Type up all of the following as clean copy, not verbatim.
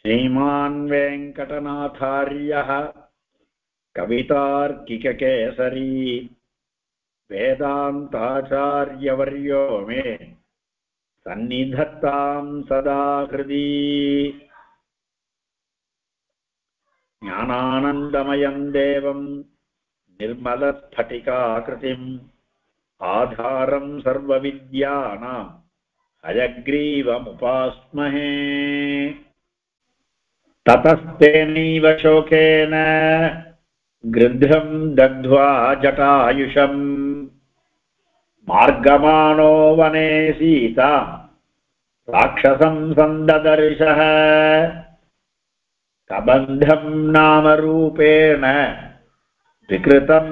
श्रीमान् वेङ्कटनाथार्यः कवितार्किककेसरी वेदान्ताचार्यवर्यो मे सन्निधत्तां सदा हृदि ज्ञानानन्दमयं देवं निर्मलस्फटिकाकृतिम् आधारं सर्वविद्यानां हयग्रीवमुपास्महे। ततस्तेनैव शोकेन गृध्रं दग्ध्वा जटायुषं मार्गमाणो वने सीता राक्षसं सन्ददर्शः कबन्धं नामरूपेण विकृतं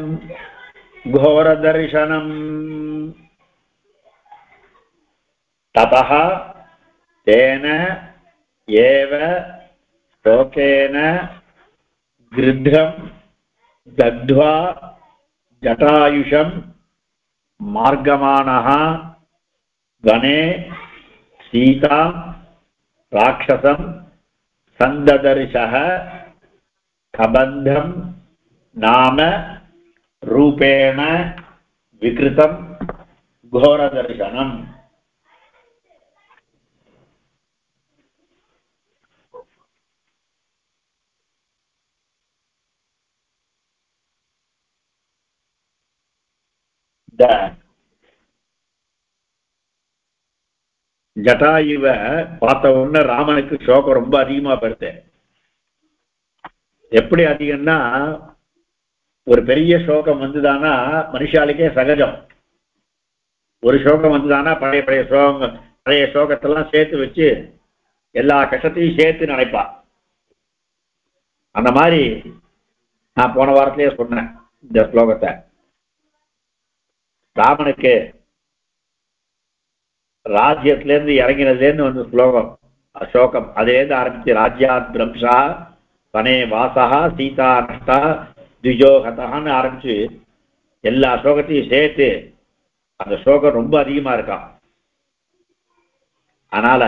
घोरदर्शनम्। ततः तेन एव शोकेन गृध्रं दग्ध्वा जटायुषं मार्गमाणः वने सीता राक्षसं सन्ददर्शः कबन्धं नाम रूपेण विकृतं घोरदर्शनम्। ஜட்டாயுவ பார்த்த உடனே ராமனுக்கு சோகம் ரொம்ப அதிகமா படுத்து. எப்படி அதிகம்னா, ஒரு பெரிய சோகம் வந்துதானா மனுஷாளுக்கே சகஜம். ஒரு சோகம் வந்துதானா பழைய சோகத்தெல்லாம் சேர்த்து வச்சு எல்லா கஷ்டத்தையும் சேர்த்து நினைப்பா. அந்த மாதிரி நான் போன வாரத்திலேயே சொன்னேன் இந்த ஸ்லோகத்தை. ராமனுக்கு ராஜ்யத்திலேருந்து இறங்கினதுலேருந்து வந்து ஸ்லோகம் அசோகம் அதுலேருந்து ஆரம்பிச்சு ராஜ்யாத் பிரம்சா வனே வாசா சீதா நஷ்டா திஜோகதான்னு ஆரம்பிச்சு எல்லா சோகத்தையும் சேர்த்து அந்த சோகம் ரொம்ப அதிகமா இருக்கான். அதனால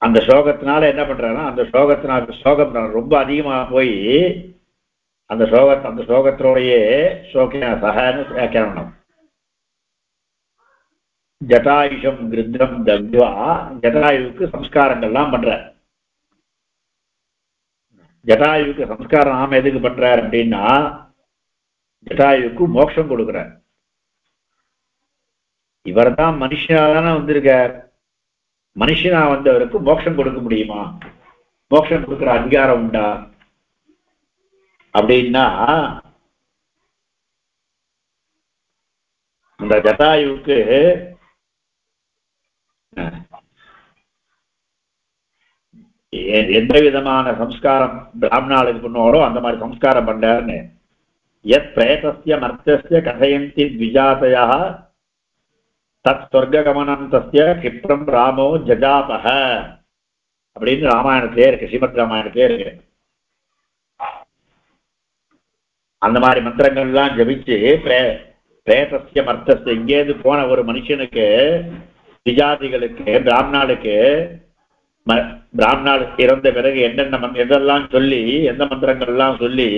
அந்த சோகத்தினால என்ன பண்றாங்கன்னா, அந்த சோகம் ரொம்ப அதிகமா போய் அந்த சோகத்தினுடைய சோகின சகன்னு வியாக்கியானம். ஜட்டாயுஷம் கிருத்ரம் தக்வா, ஜட்டாயுவுக்கு சம்ஸ்காரங்கள்லாம் பண்ற. ஜட்டாயுவுக்கு சம்ஸ்காரம் நாம எதுக்கு பண்றார் அப்படின்னா, ஜட்டாயுவுக்கு மோட்சம் கொடுக்கிறார். இவர் தான் மனுஷனாதானே வந்திருக்கார். மனுஷனா வந்தவருக்கு மோட்சம் கொடுக்க முடியுமா? மோட்சம் கொடுக்கிற அதிகாரம் உண்டா அப்படின்னா, அந்த ஜட்டாயுவுக்கு எந்த விதமான சம்ஸ்காரம் பிராமணாளுக்கு பண்ணுவாரோ அந்த மாதிரி சம்ஸ்காரம் பண்றாருன்னு. யத் பிரேதஸ்ய மர்த்தஸ்ய கதையந்தி த்விஜாதயா தத் சொர்க்ககமனம் தஸ்ய கிப்ரம் ராமோ ஜஜாபஹ அப்படின்னு ராமாயணத்திலே இருக்கு, ஸ்ரீமத் ராமாயணத்திலே இருக்கு. அந்த மாதிரி மந்திரங்கள்லாம் ஜபிச்சு பிரேதஸ்ய மர்த்தஸ்ய இங்கேருந்து போன ஒரு மனுஷனுக்கு, விஜாதிகளுக்கு, பிராமணாளுக்கு இறந்த பிறகு என்னென்ன எதெல்லாம் சொல்லி, எந்த மந்திரங்கள்லாம் சொல்லி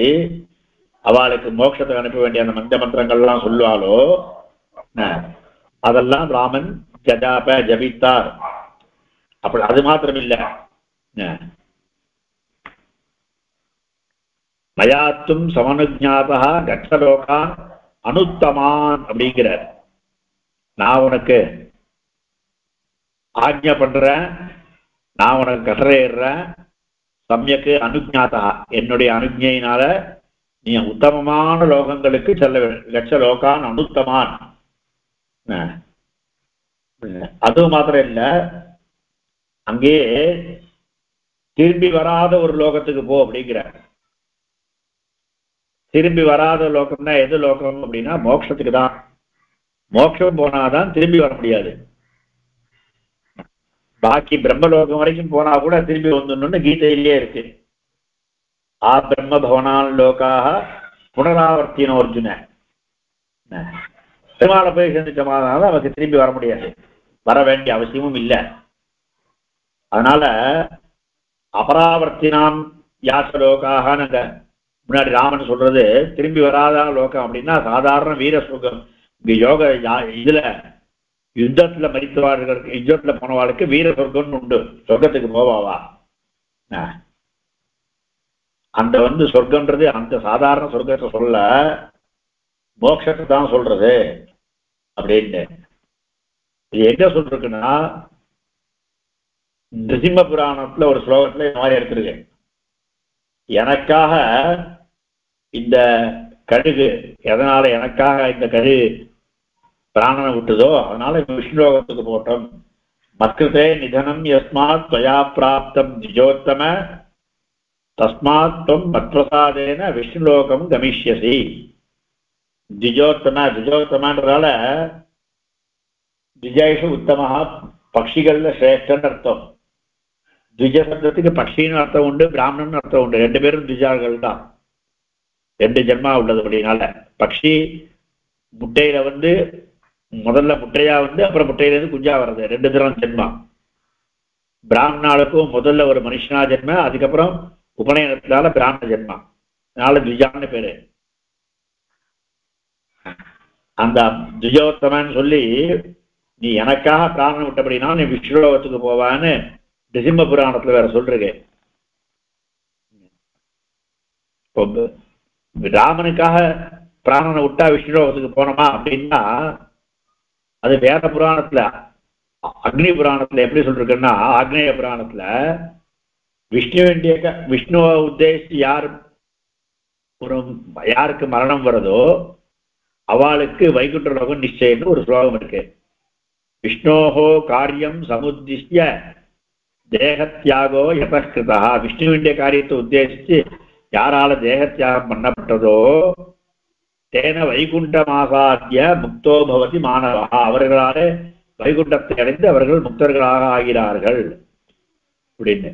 அவளுக்கு மோட்சத்தை அனுப்ப வேண்டிய அந்த மந்திரங்கள்லாம் சொல்லுவாளோ அதெல்லாம் ராமன் ஜபித்தார். அப்படி அது மாத்திரம் இல்ல, மயாத்தும் சமனுஜாதா கட்சலோகான் அனுத்தமான் அப்படிங்கிறார். நான் உனக்கு ஆக்ஞை பண்றேன், நான் உனக்கு கட்டளையிடுறேன். சமயக்கு அனுஜாதா, என்னுடைய அனுஜையினால நீ உத்தமமான லோகங்களுக்கு செல்ல வேண்டும். லட்சலோகான் அனுத்தமான். அது மாத்திரம் இல்ல, அங்கே திரும்பி வராத ஒரு லோகத்துக்கு போ அப்படிங்கிற. திரும்பி வராத லோகம்னா எது லோகம் அப்படின்னா மோட்சத்துக்கு தான். மோட்சம் போனாதான் திரும்பி வர முடியாது. பாக்கி பிரம்மலோகம் வரைக்கும் போனா கூட திரும்பி வந்துடணும்னு கீதையிலேயே இருக்கு. ஆ பிரம்ம பவனான் லோகாக புனராவர்த்தின அர்ஜுன. பெருமாளை போய் சேர்ந்துட்டோமானாலும் நமக்கு திரும்பி வர முடியாது. வர வேண்டிய அவசியமும் இல்லை. அதனால அபராவர்த்தினாம் யாசலோகாக முன்னாடி ராமன் சொல்றது திரும்பி வராத லோகம் அப்படின்னா சாதாரண வீர சுகம். இங்க யோக இதுல யுத்தத்துல மரித்தவார்களுக்கு யுத்தத்துல போனவாளுக்கு வீர சொர்க்கம்னு உண்டு. சொர்க்கத்துக்கு போவாவா? அந்த சொர்க்கம்ன்றது அந்த சாதாரண சொர்க்கத்தை சொல்ல மோட்சத்தை தான் சொல்றது அப்படின்னு. இது எங்க சொல்றதுன்னா நிருசிம்ம புராணத்துல ஒரு ஸ்லோகத்துல இந்த மாதிரி எடுத்திருக்கு. எனக்காக இந்த கழுகு எதனால எனக்காக இந்த கழுகு பிராணனை விட்டுதோ அதனால விஷ்ணுலோகத்துக்கு போட்டோம். மத்கிருதே நிதனம் யஸ்மாத் त्वया பிராப்தம் திஜோத்தம தஸ்மாத் त्वं மத்பிரசாதேன விஷ்ணுலோகம் கமிஷ்யசி. திஜோத்தமன்றதால திஜேஷு உத்தமஹா பட்சிகள்ல சிரேஷ்டன்னு அர்த்தம். திஜ சப்தத்துக்கு பட்சின்னு அர்த்தம் உண்டு, பிராமணன் அர்த்தம் உண்டு. ரெண்டு பேரும் திஜார்கள் தான். ரெண்டு ஜென்மா உள்ளது. அப்படினால பட்சி முட்டையில முதல்ல முட்டையா அப்புறம் முட்டையிலிருந்து குஞ்சா வர்றது, ரெண்டு தரம் ஜென்மா. பிராமணாளுக்கும் முதல்ல ஒரு மனுஷனா ஜென்ம, அதுக்கப்புறம் உபநயனத்தினால பிராமண ஜென்மா. அதனால திஜான்னு பேரு. அந்த திஜோத்தமன்னு சொல்லி நீ எனக்காக பிராணம் விட்டபடினா நீ விஷ்ணுலோகத்துக்கு போவான்னு நிருசிம்ம புராணத்துல வேற சொல்றீங்க. ராமனுக்காக பிராணனை விட்டா விஷ்ணுலோகத்துக்கு போனோமா அப்படின்னா அது வேத புராணத்துல அக்னி புராணத்துல எப்படி சொல்றதுன்னா ஆக்னேய புராணத்துல விஷ்ணுவை உத்தேசித்து யாருக்கு மரணம் வருதோ அவளுக்கு வைகுண்ட லோகம் நிச்சயம்னு ஒரு ஸ்லோகம் இருக்கு. விஷ்ணோஹோ காரியம் சமுத்திஷ்ய தேகத்தியாகோ யதஸ்கிருதா. விஷ்ணுவின் காரியத்தை உத்தேசித்து யாரால தேகத்தியாகம் பண்ணப்பட்டதோ தேன வைகுண்டமாசாத்திய முக்தோ பவதி மாணவா. அவர்களாலே வைகுண்டத்தை அடைந்து அவர்கள் முக்தர்களாக ஆகிறார்கள் அப்படின்னு.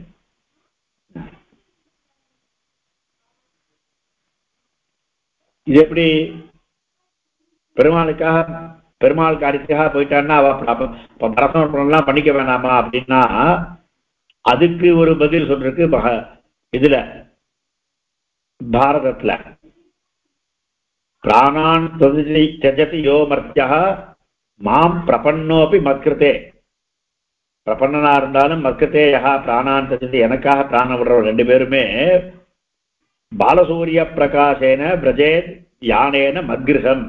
இது எப்படி பெருமாள் காரியத்துக்காக போயிட்டான்னா பரசமர்ப்பணம்லாம் பண்ணிக்க வேணாமா அப்படின்னா அதுக்கு ஒரு பதில் சொல்றதுக்கு இதுல பாரதத்துல பிராணான் தியஜதி யோ மர்த்தியா மாம் பிரபன்னோபி மத்கிருதே. பிரபன்னனா இருந்தாலும் மத்கிருதே யஹா பிராணான் தியஜதி எனக்காக பிராணம் விடுறவர் ரெண்டு பேருமே பாலசூரிய பிரகாசேன பிரஜேத் யானேன மத்கிருஹம்.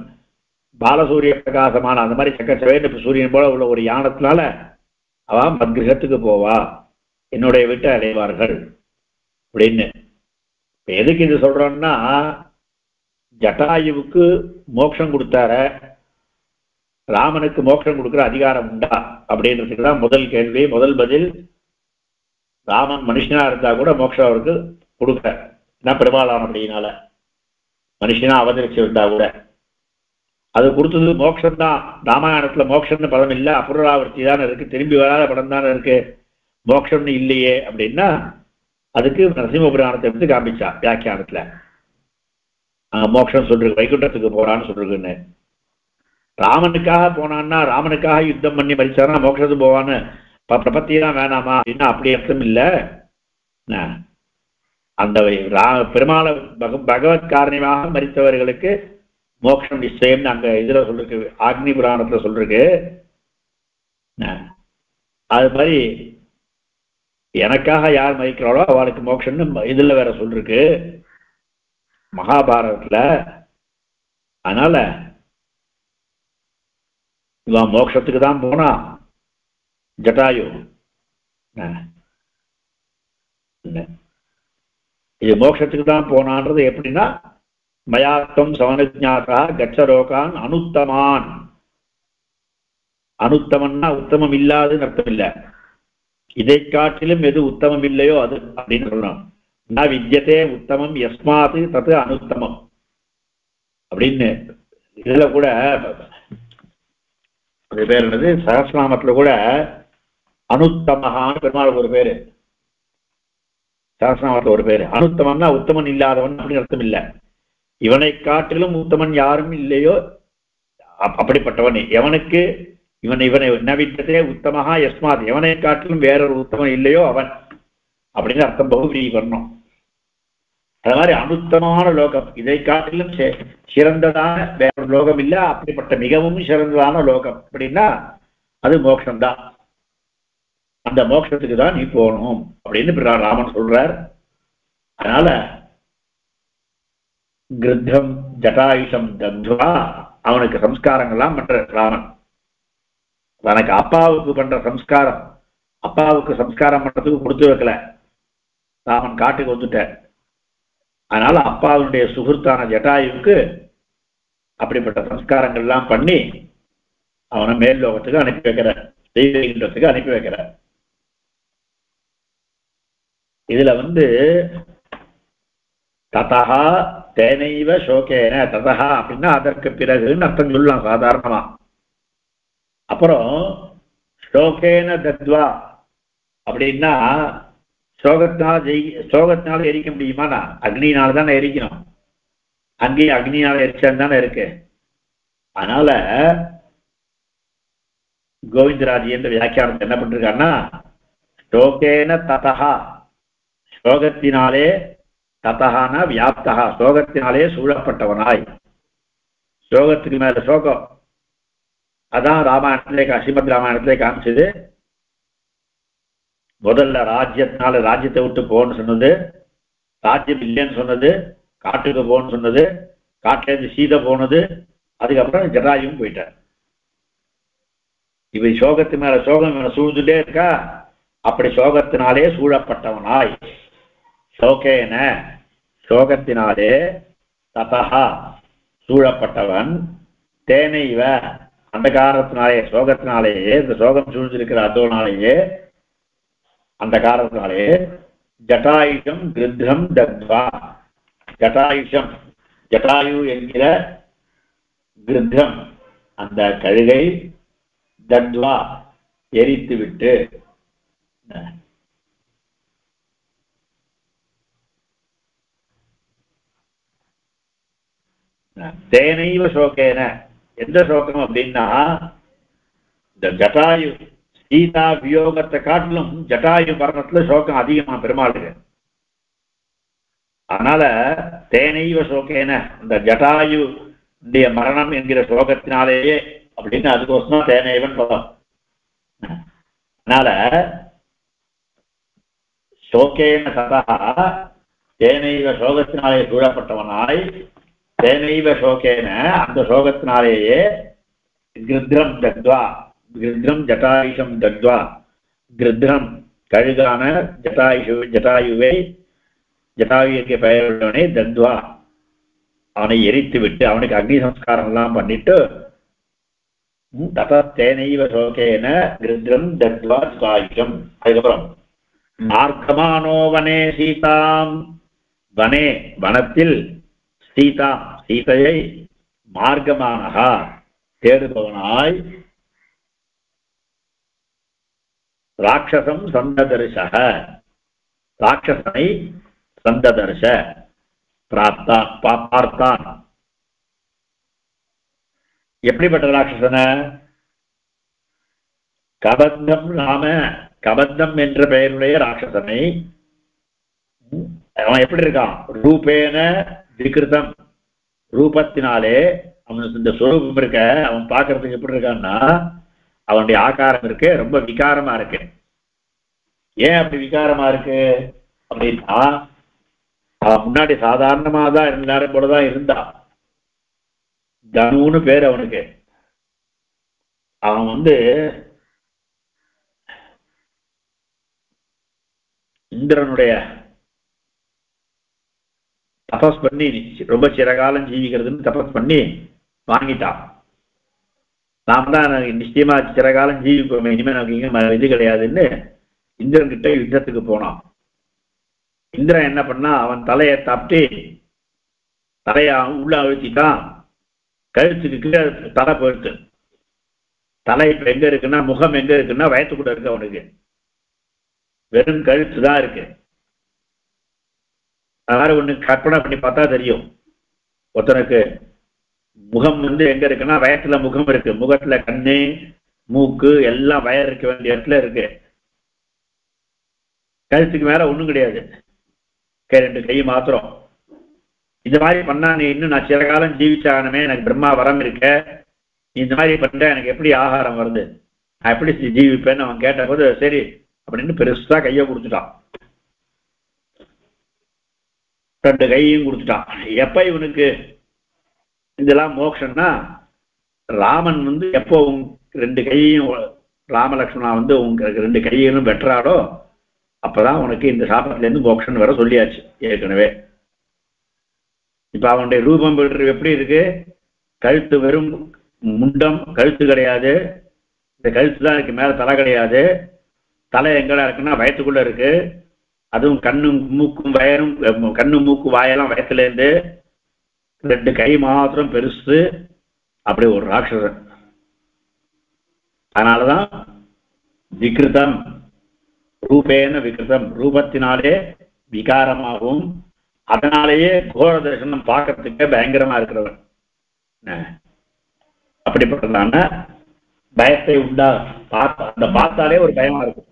பாலசூரிய பிரகாசமான அந்த மாதிரி சக்கச்சவேன்னு சூரியன் போல உள்ள ஒரு யானத்தினால அவ மத்கிருஹத்துக்கு போவா, என்னுடைய வீட்டை அடைவார்கள் அப்படின்னு. எதுக்கு இது சொல்றோம்னா ஜட்டாயுவுக்கு மோட்சம் கொடுத்தார ராமனுக்கு மோட்சம் கொடுக்குற அதிகாரம் உண்டா அப்படின்றதுக்கு தான் முதல் கேள்வி. முதல் பதில் ராமன் மனுஷனா இருந்தா கூட மோட்சம் அவருக்கு கொடுக்க ஏன்னா பெருமாளான அப்படின்னால மனுஷனா அவதரிச்சு இருந்தா கூட அது கொடுத்தது மோட்சம் தான். ராமாயணத்துல மோட்சம்னு பதம் இல்லை, அபுராவர்த்தி தானே இருக்கு, திரும்பி வராத படம் தானே இருக்கு, மோட்சம்னு இல்லையே அப்படின்னா அதுக்கு நரசிம்ம புராணத்தை எடுத்து காமிச்சா வியாக்கியானத்துல. மோட்சம் சொல்றது வைகுண்டத்துக்கு போறான்னு சொல்றதுன்னு. ராமனுக்காக போனான்னா ராமனுக்காக யுத்தம் பண்ணி மரிச்சானா மோட்சத்துக்கு போவான்னு பிரபத்தியெல்லாம் வேணாமா அப்படின்னா அப்படி அர்த்தம் இல்லை. அந்த பெருமாளை பகவத் காரணமாக மரித்தவர்களுக்கு மோட்சம் நிச்சயம்னு அங்க இதுல சொல்லிருக்கு, ஆக்னி புராணத்துல சொல்லிருக்கு. அது மாதிரி எனக்காக யார் மதிக்கிறாளோ அவளுக்கு மோட்சம்னு இதுல வேற சொல்லிருக்கு மகாபாரதத்துல. அதனால இவன் மோட்சத்துக்கு தான் போனா ஜட்டாயு. இது மோட்சத்துக்கு தான் போனான்றது எப்படின்னா மயாத்தம் சவனஜாதா கச்சரோகான் அனுத்தமான். அனுத்தமன்னா உத்தமம் இல்லாதுன்னு அர்த்தம் இல்லை, இதை காட்டிலும் எது உத்தமம் இல்லையோ அது அப்படின்னு சொல்லணும். ந வித்யதே உத்தமம் யஸ்மாது தது அனுத்தமம் அப்படின்னு. இதுல கூட அது பேர் என்னது சகஸ்ரநாமத்துல கூட அனுத்தமகான்னு பெருமாளுக்கு ஒரு பேரு, சகஸ்ரநாமத்துல ஒரு பேரு. அனுத்தமன்னா உத்தமன் இல்லாதவன் அப்படின்னு அர்த்தம் இல்லை, இவனை காட்டிலும் உத்தமன் யாரும் இல்லையோ அப்படிப்பட்டவன். எவனுக்கு இவனை நவித்ததே உத்தமஹா யஸ்மாத், எவனை காட்டிலும் வேறொரு உத்தமன் இல்லையோ அவன் அப்படின்னு அர்த்தம் பகுதி வரணும். அது மாதிரி அனுத்தமான லோகம், இதை காட்டிலும் சிறந்ததான வேற லோகம் இல்ல, அப்படிப்பட்ட மிகவும் சிறந்ததான லோகம் அப்படின்னா அது மோட்சம்தான். அந்த மோட்சத்துக்கு தான் நீ போகணும் அப்படின்னு ராமன் சொல்றார். அதனால கிருத்தம் ஜட்டாயுஷம் தத்வா அவனுக்கு சம்ஸ்காரங்கள்லாம் பண்ற ராமன். தனக்கு அப்பாவுக்கு பண்ற சம்ஸ்காரம், அப்பாவுக்கு சம்ஸ்காரம் பண்றதுக்கு கொடுத்து வைக்கல, ராமன் காட்டுக்கு வந்துட்டார். அதனால அப்பாவுடைய சுகுர்த்தான ஜட்டாயுவுக்கு அப்படிப்பட்ட சம்ஸ்காரங்கள்லாம் பண்ணி அவனை மேல் லோகத்துக்கு அனுப்பி வைக்கிறார், தெய்வத்துக்கு அனுப்பி வைக்கிறார். இதுல ததஹா தேனைவ சோகேன, ததஹா அப்படின்னா அதற்கு பிறகுன்னு அர்த்தம் சொல்லலாம் சாதாரணமா. அப்புறம் சோகேன தத்வா அப்படின்னா சோகத்தினால எரிக்க முடியுமாண்ணா? அக்னினால தானே எரிக்கணும், அங்கேயும் அக்னினால எரிச்சான்னு தானே இருக்கு. அதனால கோவிந்தராஜ் என்ற வியாக்கியானத்தை என்ன பண்ணிருக்காருன்னா, சோகேன ததஹா, சோகத்தினாலே, ததஹான வியாப்தஹா சோகத்தினாலே சூழப்பட்டவனாய், சோகத்துக்கு மேல சோகம். அதான் ராமாயணத்திலே ஸ்ரீமத் ராமாயணத்திலே காமிச்சது. முதல்ல ராஜ்யத்தை விட்டு போன்னு சொன்னது, ராஜ்யம் இல்லைன்னு சொன்னது, காட்டுக்கு போன்னு சொன்னது, காட்டிலேருந்து சீதை போனது, அதுக்கப்புறம் ஜடாயும் போயிட்டார். இவை சோகத்து மேல சோகம் சூழ்ந்துட்டே இருக்கா. அப்படி சோகத்தினாலே சூழப்பட்டவனாய், சோகேன சோகத்தினாலே, ததஹா சூழப்பட்டவன், தேனைவ அந்த காரணத்தினாலே சோகத்தினாலேயே, இந்த சோகம் சூழ்ந்திருக்கிற அதோனாலேயே அந்த காரணத்தினாலே ஜட்டாயுஷம் கிருத்தம் தத்வா, ஜட்டாயுஷம் ஜட்டாயு என்கிற கிருத்தம் அந்த கழுகை, தத்வா எரித்து விட்டு, தேனைவ சோகேன எந்த சோகம் அப்படின்னா, இந்த ஜட்டாயு சீதா வியோகத்தை காட்டிலும் ஜட்டாயு மரணத்துல சோகம் அதிகமா பெருமாளுக்கு. அதனால தேனைவ சோகேன இந்த ஜட்டாயு மரணம் என்கிற சோகத்தினாலேயே அப்படின்னு அதுக்கோசம் தேனைவன் பதம். அதனால சோகேன சதா தேனைவ சோகத்தினாலே சூழப்பட்டவனாய், தேனைவ சோகேன அந்த சோகத்தினாலேயே கிருத்ரம் தத்வா, கிருத்ரம் ஜட்டாயுஷம் தத்வா, கிருத்ரம் கழுகான ஜட்டாயுவை ஜட்டாயுக்கு பெயருடனே தத்வா அவனை எரித்து விட்டு அவனுக்கு அக்னி சம்ஸ்காரம் எல்லாம் பண்ணிட்டு, ததேனைவ சோகேன கிருத்ரம் தத்வா ஜட்டாயுஷம். அதுக்கப்புறம் மார்க்கமானோ வனே சீதாம், வனே வனத்தில், சீதா சீதையை, மார்க்கமானஹா தேடுபவனாய், ராட்சசம் சந்ததர்ஷக ராட்சசனை சந்ததர்ஷ பார்த்தான். எப்படிப்பட்ட ராட்சசன? கபந்தம் நாம, கபந்தம் என்ற பெயருடைய ராட்சசனை. அவன் எப்படி இருக்கான்? ரூபேன விகிருதம், ரூபத்தினாலே அவனுக்கு இந்த சொரூபம் இருக்க, அவன் பார்க்கறதுக்கு எப்படி இருக்கான்னா அவனுடைய ஆகாரம் இருக்கு ரொம்ப விகாரமா இருக்கு. ஏன் அப்படி விகாரமா இருக்கு அப்படின்னா, அவன் முன்னாடி சாதாரணமா தான் எல்லாரும் போலதான் இருந்தான். தனுன்னு பேர் அவனுக்கு. அவன் இந்திரனுடைய தபஸ் பண்ணி ரொம்ப சிறகாலம் ஜீவிக்கிறதுன்னு தபஸ் பண்ணி வாங்கிட்டான். நாம் தான் நிச்சயமா சிறகாலம் ஜீவிப்போமே, இனிமே நமக்கு இங்க இது கிடையாதுன்னு இந்திரன் கிட்ட யுத்தத்துக்கு போனான். இந்திரன் என்ன பண்ணா, அவன் தலையை தப்பி தலையை உள்ள அழுத்திட்டான். கழுத்துக்கு கீழே தலை போயிடுச்சு. தலை இப்ப எங்க இருக்குன்னா, முகம் எங்க இருக்குன்னா வயத்துக்கூட இருக்கு அவனுக்கு, வெறும் கழுத்து தான் இருக்கு. அதனால ஒண்ணு கற்பனை பண்ணி பார்த்தா தெரியும். ஒருத்தனுக்கு முகம் எங்க இருக்குன்னா வயத்துல முகம் இருக்கு, முகத்துல கண்ணு மூக்கு எல்லாம் வயர் இருக்க வேண்டிய இடத்துல இருக்கு. கழுத்துக்கு மேல ஒண்ணும் கிடையாது, 2 கை மாத்திரம். இந்த மாதிரி பண்ணா நீ இன்னும் நான் சில காலம் ஜீவிச்சாகணுமே, எனக்கு பிரம்மா வரம் இருக்க, இந்த மாதிரி பண்ண எனக்கு எப்படி ஆகாரம் வருது, நான் எப்படி ஜீவிப்பேன்னு அவன் கேட்ட போது சரி அப்படின்னு பெருசா கையை கொடுத்துட்டான். 2 கையையும் கொடுத்துட்டான். எப்ப இவனுக்கு இதெல்லாம் மோட்சம்னா, ராமன் எப்போ 2 கையையும் ராமலட்சுமணா உங்களுக்கு 2 கையிலும் வெட்டுறாடோ அப்பதான் உனக்கு இந்த சாபத்துல இருந்து மோட்சம் வர சொல்லியாச்சு ஏற்கனவே. இப்ப அவனுடைய ரூபம் எப்படி இருக்கு? கழுத்து வெறும் முண்டம், கழுத்து கிடையாது. இந்த கழுத்து தான் இருக்கு, மேல தலை கிடையாது. தலை எங்கடா இருக்குன்னா வயத்துக்குள்ள இருக்கு. அதுவும் கண்ணும் மூக்கும் வயரும், கண்ணு மூக்கு வாயெல்லாம் வயத்துல இருந்து, 2 கை மாத்திரம் பெருசு. அப்படி ஒரு ராட்சசன். அதனாலதான் விகிருதம், ரூபேன விகிருதம், ரூபத்தினாலே விகாரமாகவும் அதனாலேயே கோர தரிசனம் பார்க்கறதுக்கு பயங்கரமா இருக்கிறவன். அப்படிப்பட்டதான பயத்தை உண்டா அந்த பார்த்தாலே ஒரு பயமா இருக்கும்.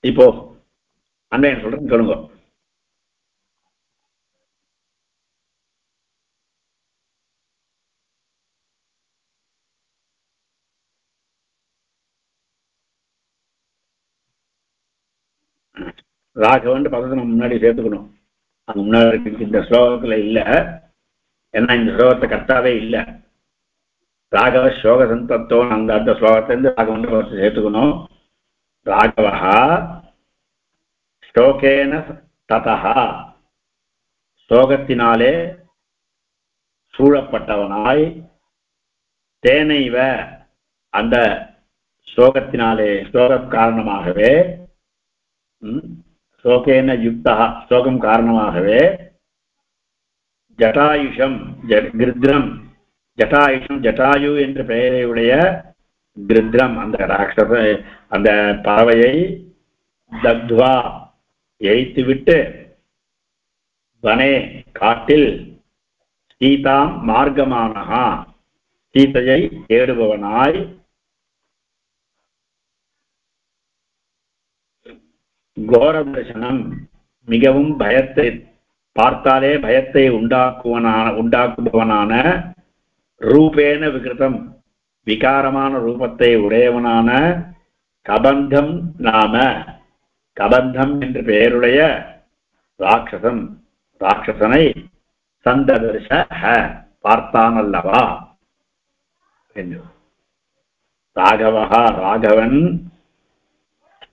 இப்போ அண்ணன் சொல்றேன்னு சொல்லுங்க. ராகவன் பதத்தை நம்ம முன்னாடி சேர்த்துக்கணும். அது முன்னாடி இந்த ஸ்லோகத்துல இல்ல, ஏன்னா இந்த ஸ்லோகத்தை கர்த்தாவே இல்லை. ராகவ ஸ்லோக சந்தத்தோ அந்த ஸ்லோகத்திலிருந்து ராகவன் பதத்தை சேர்த்துக்கணும். ராகவஹா ஸ்லோகேன ததஹா, ஸ்லோகத்தினாலே சூழப்பட்டவனாய், தேனைவ அந்த ஸ்லோகத்தினாலே ஸ்லோகம் காரணமாகவே, ஸ்லோகேன யுக்தா ஸ்லோகம் காரணமாகவே, ஜட்டாயுஷம் கிருத்ரம், ஜட்டாயுஷம் ஜட்டாயு என்ற பெயரையுடைய கிருத்ரம் அந்த ராட்சச அந்த பறவையை தக்த்வா எய்த்துவிட்டு, வனே காட்டில், சீதாம் மார்க்கமானஹா சீதையை தேடுபவனாய், கோர தரிசனம் மிகவும் பயத்தை பார்த்தாலே பயத்தை உண்டாக்குபவனான, ரூபேன விகிருதம் விகாரமான ரூபத்தை உடையவனான, கபந்தம் நாம கபந்தம் என்று பெயருடைய ராட்சசம் ராட்சசனை சந்ததர்ஷ பார்த்தான் அல்லவா என்று. ராகவஹா ராகவன்,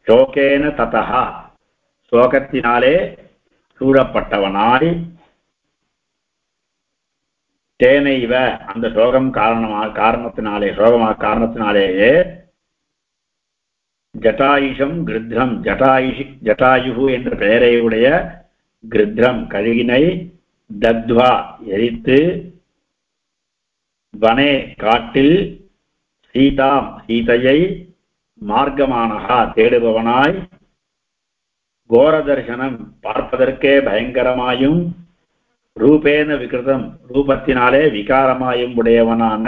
சோகேன ததஹா சோகத்தினாலே சூழப்பட்டவனாய், தேனைவ அந்த சோகம் காரணத்தினாலேயே, ஜட்டாயுஷம் கிருத்ரம் ஜட்டாயு என்ற பெயரையுடைய கிருத்ரம் கழுகினை, தத்வா எரித்து, வனே காட்டில், சீதாம் சீதையை, மார்க்கமானஹா தேடுபவனாய், கோர தரிசனம் பார்ப்பதற்கே பயங்கரமாயும், ரூபேன விகிருதம் ரூபத்தினாலே விகாரமாயும் உடையவனான,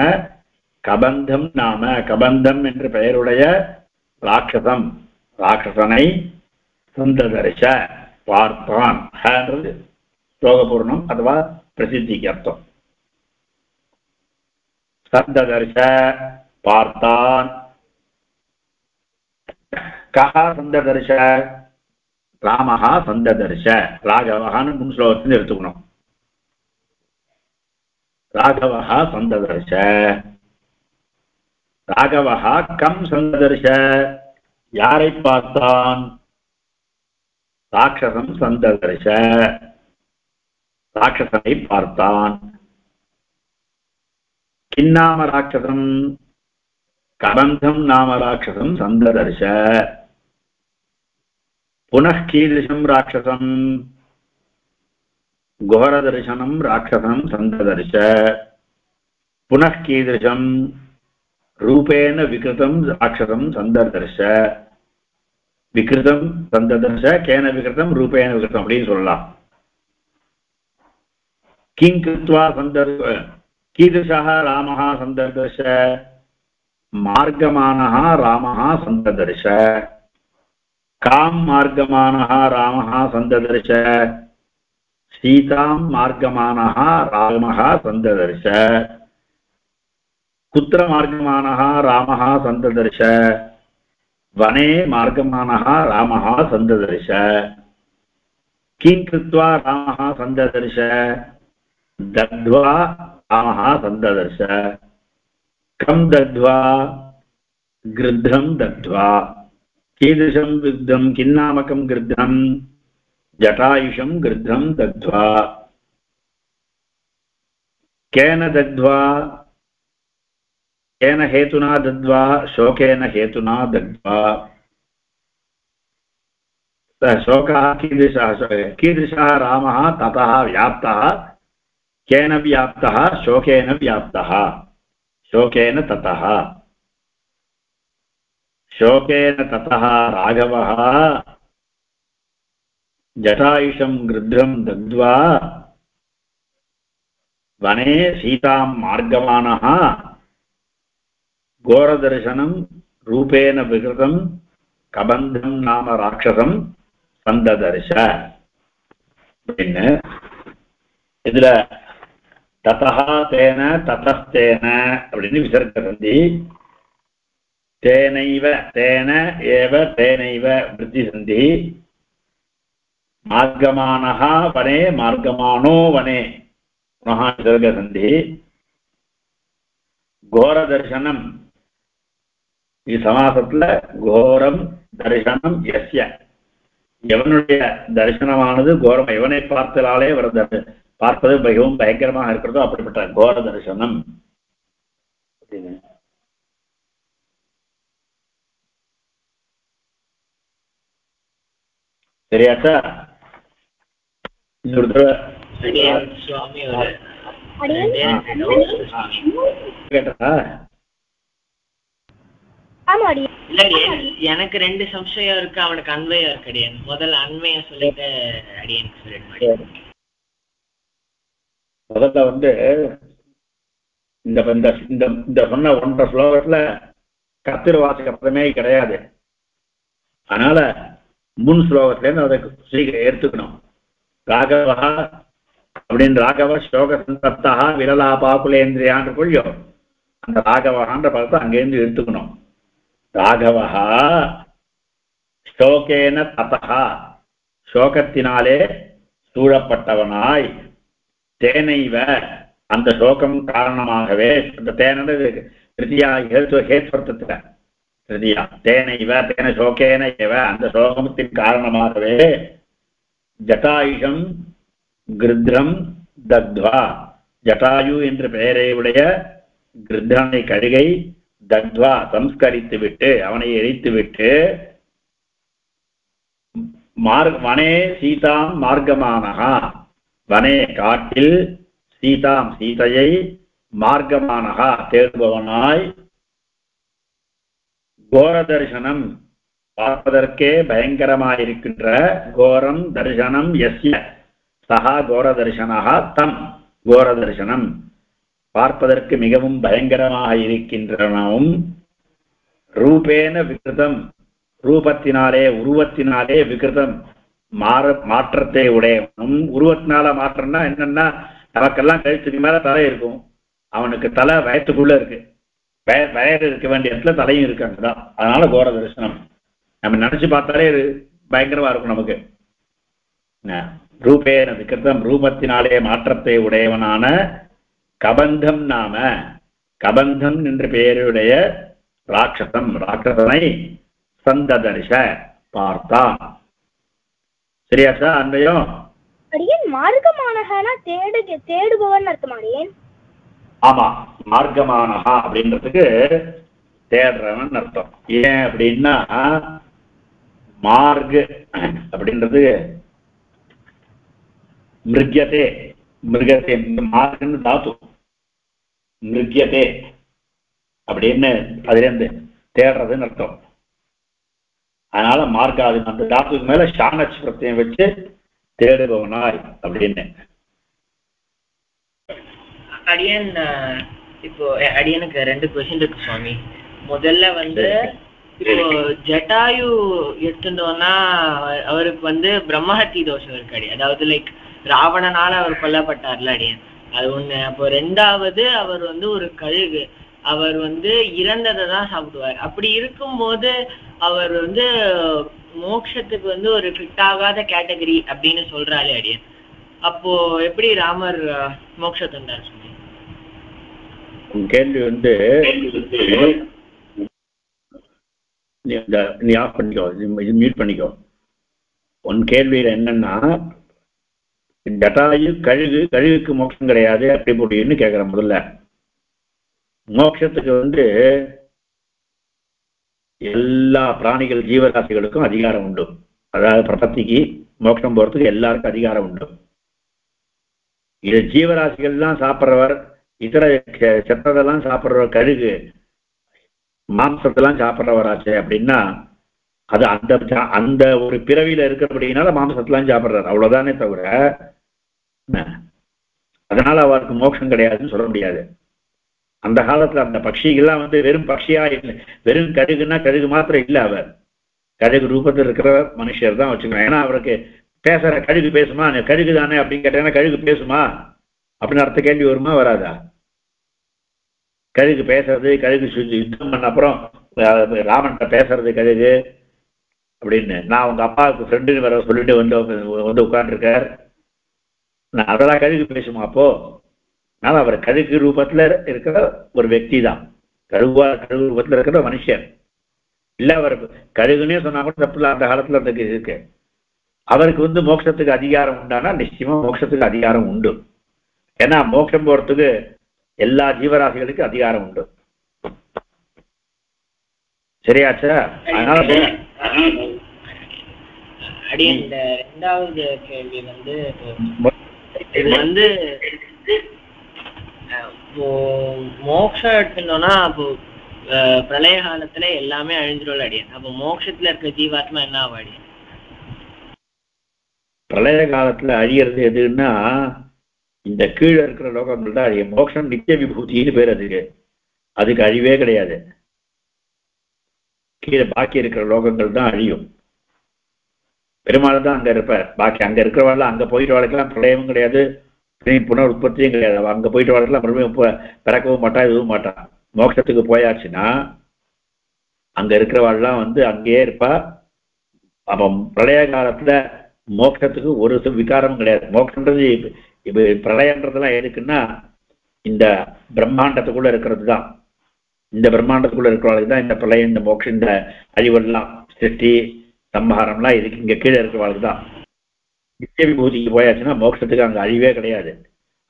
கபந்தம் நாம கபந்தம் என்று பெயருடைய ராட்சசம் ராட்சசனை சுந்ததரிச பார்த்தான். என்றது ஸ்லோகபூர்ணம் அதுவா பிரசித்திக்கு அர்த்தம். சந்ததரிச பார்த்தான். கஹா சந்ததரிச, ராமஹா சந்ததரிச. ராகவஹான்னு முன் ஸ்லோகத்தில் எடுத்துக்கணும். ராகவஹா சந்ததரிச. ராகவஹா கம் சந்ததரிச, யாரை பார்த்தான்? ராட்சசம் சந்ததரிச, ராட்சசனை பார்த்தான். கின்னாம ராட்சசம், கபந்தம் நாம ராட்சசம் சந்ததர்ஷ. புனः கீதृशं ராட்சசம், கோரதர்சனம் ராட்சசம் சந்ததர்ஷ. புனः கீதृशं ரூபேன விகிருதம் ராட்சசம் சந்ததர்ஷ. விகிருதம் சந்ததர்ஷ கேன விகிருதம் ரூபேன விகிருதம் அப்படின்னு சொல்லலாம். கிங் கிருத்வா கீதர்ஷः ராமः சந்ததர்ஷ மார்கமானः ராமः சந்ததர்ஷ காம் மார்கமானः ராமः சந்ததர்ஷ சீதாம் மார்கமானः ராமः சந்ததர்ஷ कुत्र मार्गमानः रामः सन्ददर्श वने मार्गमानः रामः सन्ददर्श किं कृत्वा रामः सन्ददर्श दग्ध्वा रामः सन्ददर्श कं दग्ध्वा गृद्धं दग्ध्वा कीदृशं गृद्धं किन्नामकं गृद्धं जटायुषं गृद्धं दग्ध्वा केन दग्ध्वा केन हेतुना दग्ध्वा शोकेन हेतुना दग्ध्वा शोकः कीदृशः रामः ततः व्याप्तः केन व्याप्तः शोकेन व्याप्तः शोकेन ततः राघवः जटायुषं गृध्रं दग्ध्वा वने सीतां मार्गमानः घोरदर्शनं रूपेण विकृतं कबन्धं नाम राक्षसं सन्ददर्श. இதுல ததஹ தேன ததஸ்தேன அப்படின்னு விசர்க சந்தி. தேனைவ தேன ஏவ தேனைவ விருத்தி சந்தி. மார்கமானஹ வனே மார்கமானோ வனே புனः விசர்க சந்தி. கோரதர்சனம் இது சமாசத்துல கோரம் தரிசனம் எஸ்ய எவனுடைய தரிசனமானது கோரம் எவனை பார்த்தலாலே பார்ப்பது மிகவும் பயங்கரமாக இருக்கிறதோ அப்படிப்பட்ட கோர தரிசனம். சரியாச்சா? இன்னொரு தடவை கேட்டா எனக்கு ரெண்டு சம்சயம் இருக்கு, அவனுக்கு அன்வயம் இருக்கு. அடியன் முதல்ல அன்வயம் சொல்லிட்டு அடியனுக்கு சொல்லிட்டு முதல்ல இந்த சொன்ன ஒன்றரை ஸ்லோகத்துல கத்திர வாசக பதமே கிடையாது. அதனால முன் ஸ்லோகத்துல இருந்து அதை எடுத்துக்கணும். ராகவா அப்படின்னு ராகவ ஸ்லோக சந்தப்தா விரலாபாகுலேந்திரியான்ற கொள்ளியோ அந்த ராகவகான்ற பதத்தை அங்கேருந்து எடுத்துக்கணும். ராகவா ஸ்லோகேன ததா சோகத்தினாலே சூழப்பட்டவனாய் தேனைவ அந்த சோகம் காரணமாகவே அந்த தேனது திருதியா ஹேத்வர்த்தத்துல திருதியா தேனைவ தேன சோகேன ஏவ அந்த சோகத்தின் காரணமாகவே ஜட்டாயுஷம் கிருத்ரம் தக்த்வா ஜட்டாயு என்று பெயரை உடைய கிருத்தனை கழுகை தக்த்வா சம்ஸ்கரித்து விட்டு அவனை எரித்து விட்டு வனே சீதாம் மார்க்கமானஹா வனே காட்டில் சீதாம் சீதையை மார்க்கமானஹா தேடுபவனாய் கோர தரிசனம் பார்ப்பதற்கே பயங்கரமாயிருக்கின்ற கோரம் தரிசனம் எஸ்ய சஹா கோர தரிசனஹா தம் கோர தரிசனம் பார்ப்பதற்கு மிகவும் பயங்கரமாக இருக்கின்றனவும் ரூபேன விகிருதம் ரூபத்தினாலே உருவத்தினாலே விகிருதம் மாற்றத்தை உடையவனும். உருவத்தினால மாற்றம்னா என்னன்னா நமக்கெல்லாம் கழுத்துக்கு மேல தலை இருக்கும், அவனுக்கு தலை வயத்துக்குள்ள இருக்கு, வயது இருக்க வேண்டிய இடத்துல தலையும் இருக்கு அங்கதான். அதனால கோர தரிசனம் நம்ம நினைச்சு பார்த்தாலே பயங்கரமா இருக்கும் நமக்கு. ரூபேன விகிருதம் ரூபத்தினாலே மாற்றத்தை உடையவனான கபந்தம் நாம கபந்தம் என்று பெயருடைய ராட்சசனை சந்ததர்ஷ பார்த்தான். சரியாச்சா? அன்றையும் மார்க்கமானஹனா தேடுபவன் அர்த்தமாடியேன். ஆமா, மார்க்கமானஹா அப்படின்றதுக்கு தேடுறவன் அர்த்தம். ஏன் அப்படின்னா மார்க் அப்படின்றது மிருகத்தே மிருகத்தே மார்க்னு தாத்து மிருகத்தே அப்படின்னு அதுல இருந்து தேடுறதுன்னு அர்த்தம். அதனால மார்க்காது அந்த தாத்துக்கு மேல ஷானச் பிரத்யம் வச்சு தேடுபவனாய் அப்படின்னு. அடியன் இப்போ அடியனுக்கு 2 கொஸ்டின் இருக்கு சுவாமி. முதல்ல இப்போ ஜட்டாயு எடுத்துட்டோம்னா அவருக்கு பிரம்மஹத்தி தோஷம் இருக்கு அடி, அதாவது லைக் ராவணனால அவர் கொல்லப்பட்டார்ல அடியன், அது ஒண்ணு. அப்போ 2வது அவர் ஒரு கழுகு, அவர் இறந்ததை தான் சாப்பிடுவார். அப்படி இருக்கும்போது அவர் மோட்சத்துக்கு ஒரு ஃபிட் ஆகாத கேட்டகரி அப்படின்னு சொல்றாளே அடியன், அப்போ எப்படி ராமர் மோட்சத்துண்டார் சொன்னீங்க? கேள்வி நீ ஆஃப் பண்ணிக்கோ, மியூட் பண்ணிக்கோ. உன் கேள்வியில என்னன்னா ஜட்டாயு கழுகுக்கு மோட்சம் கிடையாது அப்படி போட்டின்னு கேட்கிறேன். முதல்ல மோட்சத்துக்கு எல்லா பிராணிகள் ஜீவராசிகளுக்கும் அதிகாரம் உண்டு. அதாவது பிரபத்திக்கு மோட்சம் போறதுக்கு எல்லாருக்கும் அதிகாரம் உண்டு. இது ஜீவராசிகள்லாம் சாப்பிட்றவர், இதர செத்ததெல்லாம் சாப்பிட்றவர் கழுகு மாம்சத்தெல்லாம் சாப்பிட்றவராச்சு அப்படின்னா அது அந்த ஒரு பிறவியில இருக்கிறபடினால மாம்சத்தெல்லாம் சாப்பிட்றாரு, அவ்வளவுதானே தவிர அதனால அவருக்கு மோட்சம் கிடையாதுன்னு சொல்ல முடியாது. அந்த காலத்துல அந்த பட்சிகள்லாம் வெறும் பட்சியா இல்லை, வெறும் கழுகுன்னா கழுகு மாத்திரம் இல்லை, அவர் கழுகு ரூபத்தில் இருக்கிற மனுஷர் தான் வச்சுக்கணும். ஏன்னா அவருக்கு பேசுற கழுகு பேசுமா, கழுகு தானே அப்படின்னு கேட்டேன்னா கழுகு பேசுமா அப்படின்னு அடுத்த கேள்வி வருமா வராதா? கழுகு பேசுறது, கழுகு யுத்தம் பண்ண அப்புறம் ராமன்கிட்ட பேசுறது கழுகு அப்படின்னு, நான் உங்க அப்பாவுக்கு ஃப்ரெண்டுன்னு வர சொல்லிட்டு வந்து உட்காந்துருக்கார், நான் அதெல்லாம் கழுகு பேசுமா? அப்போ அதனால அவர் கழுகு ரூபத்துல இருக்கிற ஒரு व्यक्ति தான், கழுகு ரூபத்துல இருக்கிற மனுஷர் இல்ல. அவர் கழுகுன்னே சொன்னா கூட தப்பு இல்லை, அந்த காலத்துல அந்த இருக்கு. அவருக்கு மோட்சத்துக்கு அதிகாரம் உண்டானா நிச்சயமா மோட்சத்துக்கு அதிகாரம் உண்டு. ஏன்னா மோட்சம் போறதுக்கு எல்லா ஜீவராசிகளுக்கும் அதிகாரம் உண்டு. சரியாச்சா? அதனால இந்த 2வது கேள்வி மோட்சம் எடுத்துட்டோம்னா அப்போ பிரளய காலத்துல எல்லாமே அழிஞ்சிரும் அடியன், அப்போ மோட்சத்துல இருக்க ஜீவாத்மா என்ன ஆகும் அடியன்? பிரளய காலத்துல அழியறது எதுன்னா இந்த கீழே இருக்கிற லோகங்கள் தான் அழியும். மோட்சம் நித்திய விபூதின்னு பேர் அதுக்கு அழிவே கிடையாது. கீழே பாக்கி இருக்கிற லோகங்கள் தான் அழியும். பெருமாள் தான் அங்க இருப்பார். பாக்கி அங்க இருக்கிறவாள் அங்க போயிட்டு வாழ்க்கலாம் பிரளயமும் கிடையாது, புனர் உற்பத்தியும் கிடையாது. அங்க போயிட்டு வாழ்க்கலாம் மறுபடியும் பிறக்கவும் மாட்டா, எதுவும் மாட்டான். மோட்சத்துக்கு போயாச்சுன்னா அங்க இருக்கிறவாள்லாம் அங்கேயே இருப்பா. அப்ப பிரளய காலத்துல மோட்சத்துக்கு ஒரு விகாரமும் கிடையாது. மோட்சன்றது இப்ப பிரளயன்றதுலாம் எதுக்குன்னா இந்த பிரம்மாண்டத்துக்குள்ள இருக்கிறது தான். இந்த பிரம்மாண்டத்துக்குள்ள இருக்கிறவளுக்கு தான் இந்த பிரளயம், இந்த மோட்சம், இந்த அழிவெல்லாம், சிருஷ்டி சம்ஹாரம்லாம் இதுக்கு இங்க கீழே இருக்கிறவளுக்கு தான். நித்திய விபூதிக்கு போயாச்சுன்னா மோட்சத்துக்கு அங்க அழிவே கிடையாது.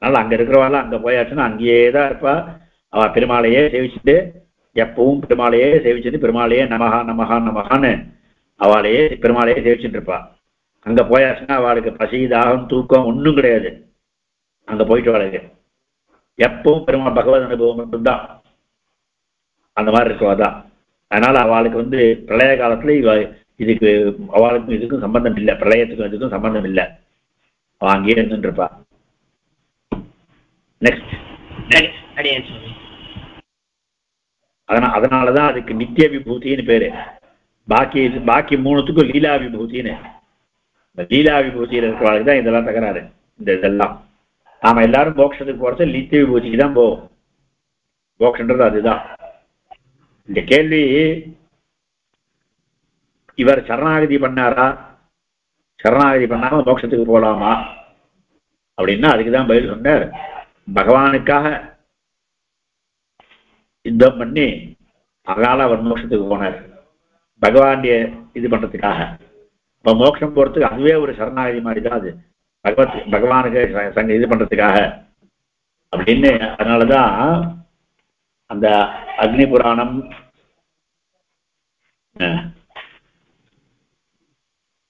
அதனால அங்க இருக்கிறவாள் அங்க போயாச்சுன்னா அங்கேயே தான் இருப்பா. அவ பெருமாளையே சேவிச்சுட்டு எப்பவும் பெருமாளையே சேவிச்சுட்டு பெருமாளையே நமகா நமகா நமகான்னு அவளையே பெருமாளையே சேவிச்சுட்டு இருப்பா. அங்க போயாச்சுன்னா அவளுக்கு பசி தாகம் தூக்கம் ஒன்றும் கிடையாது. அங்க போயிட்டு அவளுக்கு எப்பவும் பெருமாள் பகவத் அனுபவம் மட்டும்தான். அந்த மாதிரி இருக்கவாதான். அதனால அவளுக்கு பிரளய காலத்துல இதுக்கு அவளுக்கும் இதுக்கும் சம்பந்தம் இல்லை, பிரளயத்துக்கும் இதுக்கும் சம்பந்தம் இல்லை. அவன் அங்கேயே இருந்துட்டு இருப்பா. நெக்ஸ்ட். அதனாலதான் அதுக்கு நித்திய விபூதின்னு பேரு. பாக்கி 3த்துக்கும் லீலா விபூதின்னு. லீலா விபூதியில் இருக்கிறவங்களுக்கு தான் இதெல்லாம் தகராறு. இதெல்லாம் நாம எல்லாரும் மோட்சத்துக்கு போறது நித்திய விபூதிக்கு தான் போவோம். மோட்சன்றது அதுதான். இந்த கேள்வி இவர் சரணாகதி பண்ணாரா, சரணாகதி பண்ணாம மோட்சத்துக்கு போகலாமா அப்படின்னா அதுக்குதான் பதில் சொன்னார். பகவானுக்காக யுத்தம் பண்ணி அதனால அவர் மோட்சத்துக்கு போனார், பகவானுடைய இது பண்றதுக்காக. இப்ப மோட்சம் போறதுக்கு அதுவே ஒரு சரணாகதி மாதிரி தான் அது, பகவானுக்கு இது பண்றதுக்காக அப்படின்னு. அதனாலதான் அந்த அக்னி புராணம்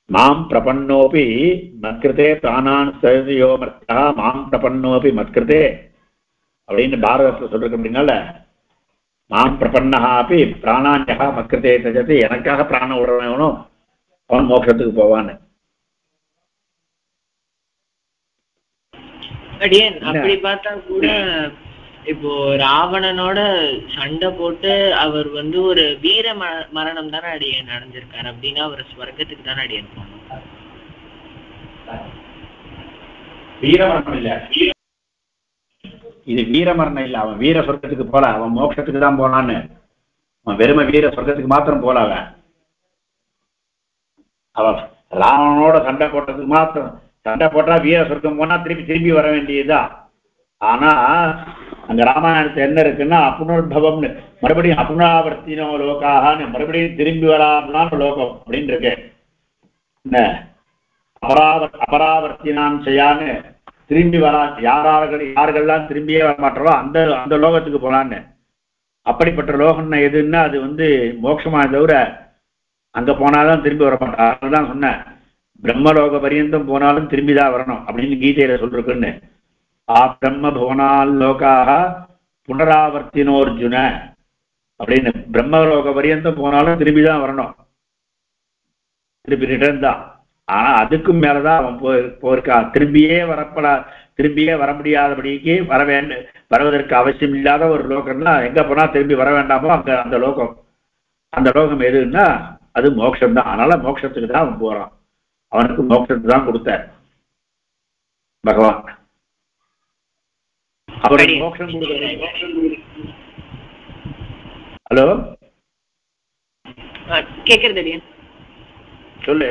மாம் பிரபன்னோபி மத்கிருதே பிராணான் சர்வயோ மர்த்தா மாம் பிரபன்னோபி மத்கிருதே அப்படின்னு பாரதத்துல சொல்றதுக்கு அப்படின்னால மாம் பிரபன்னஹ அப்படி பிராணான்யஹ மக்கிருதே தஜதி, எனக்காக பிராணம் விடுறவனும் அவன் மோட்சத்துக்கு போவான்னு. அடியேன் அப்படி பார்த்தா கூட இப்போ ராவணனோட சண்டை போட்டு அவர் வந்து ஒரு வீர மரணம் தானே அடியேன் அடைஞ்சிருக்காரு. அப்படின்னா அவர் ஸ்வர்க்கத்துக்கு தானே அடியேன் போகணும். வீரமரணம் இல்ல, இது வீரமரணம் இல்ல. அவன் வீர சொர்க்கத்துக்கு போல, அவன் மோட்சத்துக்கு தான் போனான்னு. அவன் வெறுமை வீர சொர்க்கத்துக்கு மாத்திரம் போல. அவன் ராவணனோட சண்டை போட்டதுக்கு மாத்திரம், சண்டை போட்டா வீர சொர்க்கம் போனா திரும்பி வர வேண்டியதுதான். ஆனா அங்க ராமாயணத்துல என்ன இருக்குன்னா அப்புனர்பவம்னு, மறுபடியும் அப்புனாவர்த்தினோ லோகான்னு, மறுபடியும் திரும்பி வராமலான லோகம் அப்படின்னு இருக்கு. என்ன அபராவர்த்தினான் செய்யான்னு, திரும்பி வரா யார்கள்லாம் திரும்பியே வர மாட்டாரோ அந்த அந்த லோகத்துக்கு போலான்னு. அப்படிப்பட்ட லோகம்னா எதுன்னா அது வந்து மோட்சமான தவிர அங்க போனாலும் திரும்பி வர மாட்டார். அதுதான் சொன்னேன், பிரம்மலோக பரியந்தம் போனாலும் திரும்பிதான் வரணும் அப்படின்னு கீதையில சொல்லிருக்குன்னு. ஆ பிரம்ம புவனால் லோகாக புனராவர்த்தினோர்ஜுன அப்படின்னு, பிரம்மலோக பரியந்தம் போனாலும் திரும்பிதான் வரணும், திருப்பி ரிட்டர்ன் தான். ஆனா அதுக்கும் மேலதான் அவன் போயிருக்கான். திரும்பியே வர முடியாதபடிக்கு வருவதற்கு அவசியம் இல்லாத ஒரு லோகம்னா எங்க போனா திரும்பி வர வேண்டாமோ அங்க அந்த லோகம் எதுன்னா அது மோட்சம் தான். அதனால மோட்சத்துக்கு தான் அவன் போறான். அவனுக்கு மோட்சத்துக்கு தான் கொடுத்தார் பகவான். அவருக்கு மோட்சம் ஹலோ கேக்குறது சொல்லு.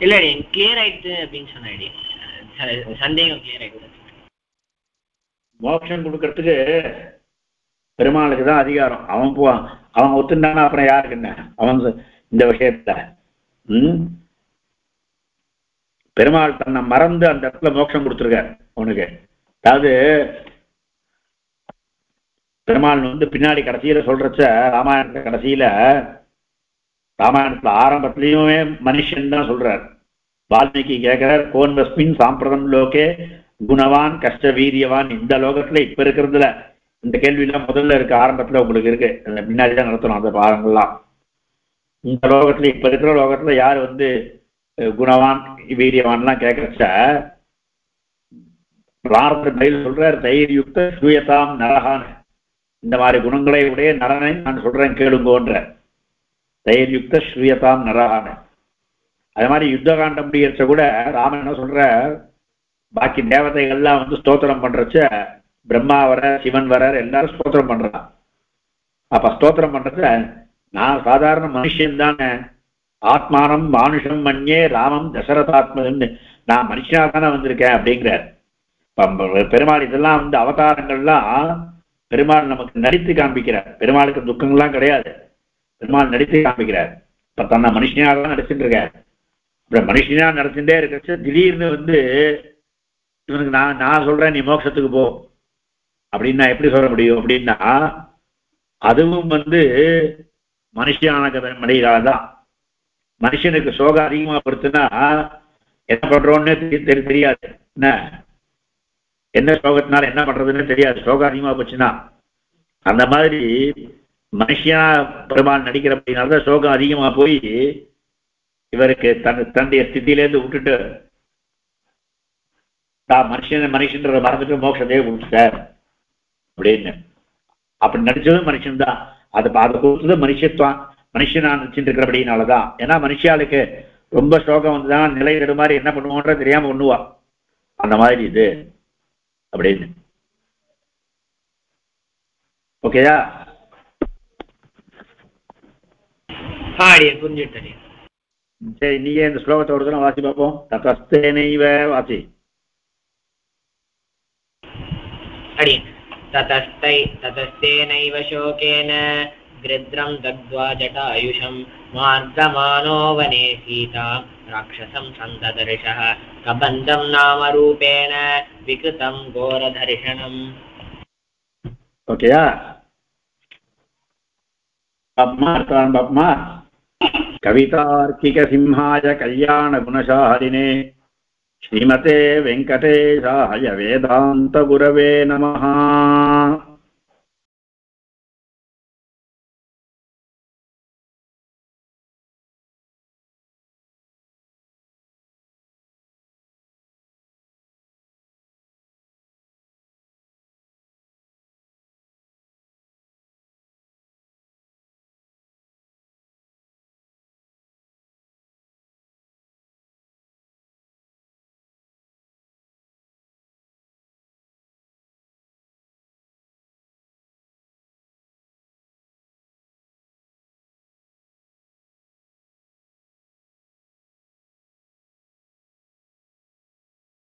இல்ல கிளியர் ஆயிடுச்சு அப்படின்னு சொன்னேன், சந்தேகம் கிளியர் ஆயிடுச்சு. மோட்சம் கொடுக்கறதுக்கு பெருமாளுக்கு தான் அதிகாரம். அவன் ஒத்துண்டானா அப்புறம் யாருக்கு என்ன? அவன் இந்த விஷயத்துல பெருமாள் தன்னை மறந்து அந்த இடத்துல மோட்சம் கொடுத்துருக்கார் அவனுக்கு. அதாவது பெருமாள் வந்து பின்னாடி கடைசியில சொல்றச்ச ராமாயணத்துல கடைசியில, ராமாயணத்துல ஆரம்பத்திலயுமே மனுஷன் தான் சொல்றார். வால்மீகி கேட்கிறார், கோன்வஸ்மின் சாம்பிரதம் லோகே குணவான் கஷ்ட வீரியவான். இந்த லோகத்துல இப்ப இருக்கிறதுல இந்த கேள்வியெல்லாம் முதல்ல இருக்கு, ஆரம்பத்துல உங்களுக்கு இருக்கு, பின்னாடிதான் நடத்தணும் அந்த பாகங்கள்லாம். இந்த லோகத்துல இப்ப இருக்கிற லோகத்துல யார் வந்து குணவான் வீரியவான்லாம் கேட்கறச்ச ராமர் பயில் சொல்றார், தைரியுக்த சூயதாம் நரகான். இந்த மாதிரி குணங்களை உடைய நரனை நான் சொல்றேன் கேளுங்கோன்ற. தைரியுக்த ஸ்ரீயதாம் நரகான. அது மாதிரி யுத்த காண்டம் முடியறச்ச கூட ராமன் என்ன சொல்ற, பாக்கி தேவதைகள்லாம் வந்து ஸ்தோத்திரம் பண்றச்ச பிரம்மா வர சிவன் வர எல்லாரும் ஸ்தோத்திரம் பண்றான். அப்ப ஸ்தோத்திரம் பண்றச்ச நான் சாதாரண மனுஷன் தானே, ஆத்மானம் மானுஷம் மன்யே ராமம் தசரதாத்மன்னு, நான் மனுஷனா தானே வந்திருக்கேன் அப்படிங்கிறார். பெருமாள் இதெல்லாம் வந்து அவதாரங்கள்லாம் பெருமாள் நமக்கு நடித்து காண்பிக்கிறார். பெருமாளுக்கு துக்கங்கள்லாம் கிடையாது, பெருமாள் நடித்து காண்பிக்கிறார். இப்ப தன்னை மனுஷனாக தான் நடிச்சுட்டு இருக்கார். அப்புறம் மனுஷனா நடத்திட்டே இருக்க திடீர்னு வந்து இவனுக்கு நான் சொல்றேன் நீ மோட்சத்துக்கு போ அப்படின்னு எப்படி சொல்ல முடியும் அப்படின்னா, அதுவும் வந்து மனுஷனான மனிதனால்தான். மனுஷனுக்கு சோகம் அதிகமா படுத்துனா என்ன பண்றோன்னு தெரியாது, என்ன சோகத்தினால என்ன பண்றதுன்னு தெரியாது, சோகம் அதிகமா போச்சுன்னா. அந்த மாதிரி மனுஷனா பெருமாள் நடிக்கிற அப்படின்னால்தான் சோகம் அதிகமா போய் இவருக்கு தன்னுடைய ஸ்திதியிலேருந்து விட்டுட்டு நான் மனுஷன்றதை மறந்துட்டு மோட்சத்தையே கொடுத்துட்டார் அப்படின்னு. அப்படி நடிச்சதும் மனுஷன் தான். அதை கொடுத்தது மனுஷத்துவம், மனுஷனா நினைச்சுட்டு இருக்கிற அப்படின்னாலதான். ஏன்னா மனுஷாளுக்கு ரொம்ப சோகம் வந்துதான் நிலை மாதிரி என்ன பண்ணுவோன்ற தெரியாம பண்ணுவா. அந்த மாதிரி இது அப்படின்னு. ஓகேயா? புரிஞ்சுட்டேன். சரி, நீயே இந்த ஸ்லோகத்தை ஒரு தடவை வாசி பார்ப்போம். ததஸ்தேனைவ வாசி. ததஸ்தேனைவ சோகேன கிருத்ரம் தக்த்வா ஜடாயுஷம் மார்கமானோ வனே சீதா ராட்சசம் சந்ததர்ஷः கபந்தம் நாம ரூபேண விக்ருதம் கோரதர்ஷனம். ஓகேயா? பப்மா கவிதார்க்கிக சிம்ஹாய கல்யாண குணசாலினே ஸ்ரீமதே வெங்கடேஷாய வேதாந்த குரவே நமஹ.